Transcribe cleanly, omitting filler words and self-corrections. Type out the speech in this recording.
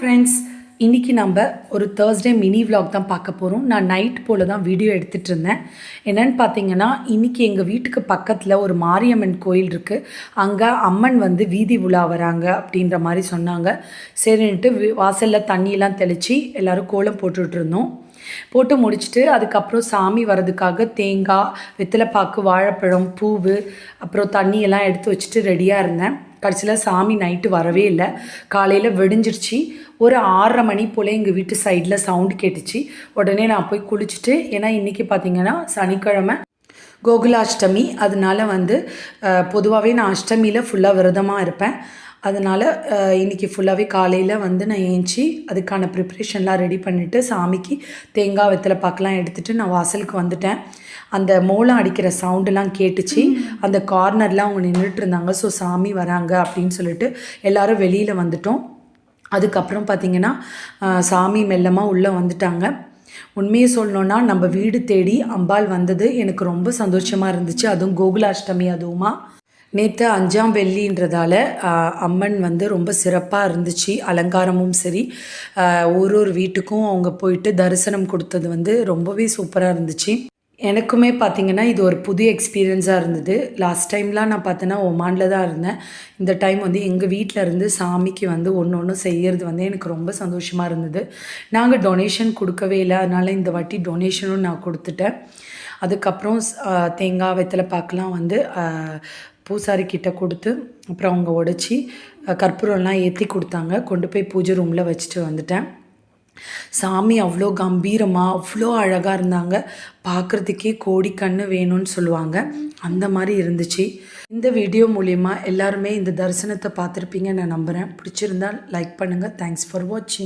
Friends, இன்றைக்கி நம்ம ஒரு தேர்ஸ்டே மினி விலாக் தான் பார்க்க போகிறோம். நான் நைட் போல் தான் வீடியோ எடுத்துகிட்டு இருந்தேன். என்னென்னு பார்த்தீங்கன்னா, இன்றைக்கி எங்கள் வீட்டுக்கு பக்கத்தில் ஒரு மாரியம்மன் கோயில் இருக்குது. அங்கே அம்மன் வந்து வீதி உலா வராங்க அப்படின்ற மாதிரி சொன்னாங்க. சரின்ட்டு வாசலில் தண்ணியெல்லாம் தெளித்து எல்லோரும் கோலம் போட்டுட்ருந்தோம். போட்டு முடிச்சுட்டு அதுக்கப்புறம் சாமி வர்றதுக்காக தேங்காய், வெத்தலைப்பாக்கு, வாழைப்பழம், பூவு, அப்புறம் தண்ணியெல்லாம் எடுத்து வச்சுட்டு ரெடியாக இருந்தேன். கடைசியில் சாமி நைட்டு வரவே இல்லை. காலையில் வெடிஞ்சிருச்சு. ஒரு 6:30 மணி போல் எங்கள் வீட்டு சைடில் சவுண்டு கேட்டுச்சு. உடனே நான் போய் குளிச்சுட்டு, ஏன்னா இன்றைக்கி பார்த்திங்கன்னா சனிக்கிழமை கோகுலாஷ்டமி, அதனால் வந்து பொதுவாகவே நான் அஷ்டமியில் ஃபுல்லாக விரதமாக இருப்பேன். அதனால் இன்றைக்கி ஃபுல்லாகவே காலையில் வந்து நான் ஏஞ்சி அதுக்கான ப்ரிப்ரேஷன்லாம் ரெடி பண்ணிவிட்டு சாமிக்கு தேங்காய், வெத்தலை பாக்கெலாம் எடுத்துகிட்டு நான் வாசலுக்கு வந்துட்டேன். அந்த மோளம் அடிக்கிற சவுண்டெல்லாம் கேட்டுச்சு. அந்த கார்னர்லாம் அவங்க நின்றுட்டு இருந்தாங்க. ஸோ சாமி வராங்க அப்படின்னு சொல்லிட்டு எல்லோரும் வெளியில் வந்துட்டோம். அதுக்கப்புறம் பார்த்திங்கன்னா சாமி மெல்லமாக உள்ளே வந்துட்டாங்க. உண்மையை சொல்லணுன்னா நம்ம வீடு தேடி அம்பாள் வந்தது எனக்கு ரொம்ப சந்தோஷமாக இருந்துச்சு. அதுவும் கோகுலாஷ்டமி அதுவுமா. நேற்று 5ஆம் வெள்ளின்றதால அம்மன் வந்து ரொம்ப சிறப்பாக இருந்துச்சு. அலங்காரமும் சரி, ஒரு வீட்டுக்கும் அவங்க போயிட்டு தரிசனம் கொடுத்தது வந்து ரொம்பவே சூப்பராக இருந்துச்சு. எனக்குமே பார்த்திங்கன்னா இது ஒரு புது எக்ஸ்பீரியன்ஸாக இருந்தது. லாஸ்ட் டைம்லாம் நான் பார்த்தேன்னா ஒமானில் தான் இருந்தேன். இந்த டைம் வந்து எங்கள் வீட்டில் இருந்து சாமிக்கு வந்து ஒன்று செய்கிறது வந்து எனக்கு ரொம்ப சந்தோஷமாக இருந்தது. நாங்கள் டொனேஷன் கொடுக்கவே இல்லை, அதனால் இந்த வாட்டி டொனேஷனும் நான் கொடுத்துட்டேன். அதுக்கப்புறம் தேங்காய், வெத்தலை பாக்கெலாம் வந்து பூசாரி கிட்ட கொடுத்து அப்புறம் அவங்க உடச்சி கற்பூரம்லாம் ஏற்றி கொடுத்தாங்க. கொண்டு போய் பூஜை ரூமில் வச்சுட்டு வந்துட்டேன். சாமி அவ்வளோ கம்பீரமாக அவ்வளோ அழகாக இருந்தாங்க. பார்க்குறதுக்கே கோடி கண்ணு வேணும்னு சொல்லுவாங்க, அந்த மாதிரி இருந்துச்சு. இந்த வீடியோ மூலிமா எல்லாருமே இந்த தரிசனத்தை பார்த்துருப்பீங்கன்னு நான் நம்புகிறேன். பிடிச்சிருந்தால் லைக் பண்ணுங்கள். தேங்க்ஸ் ஃபார் வாட்சிங்.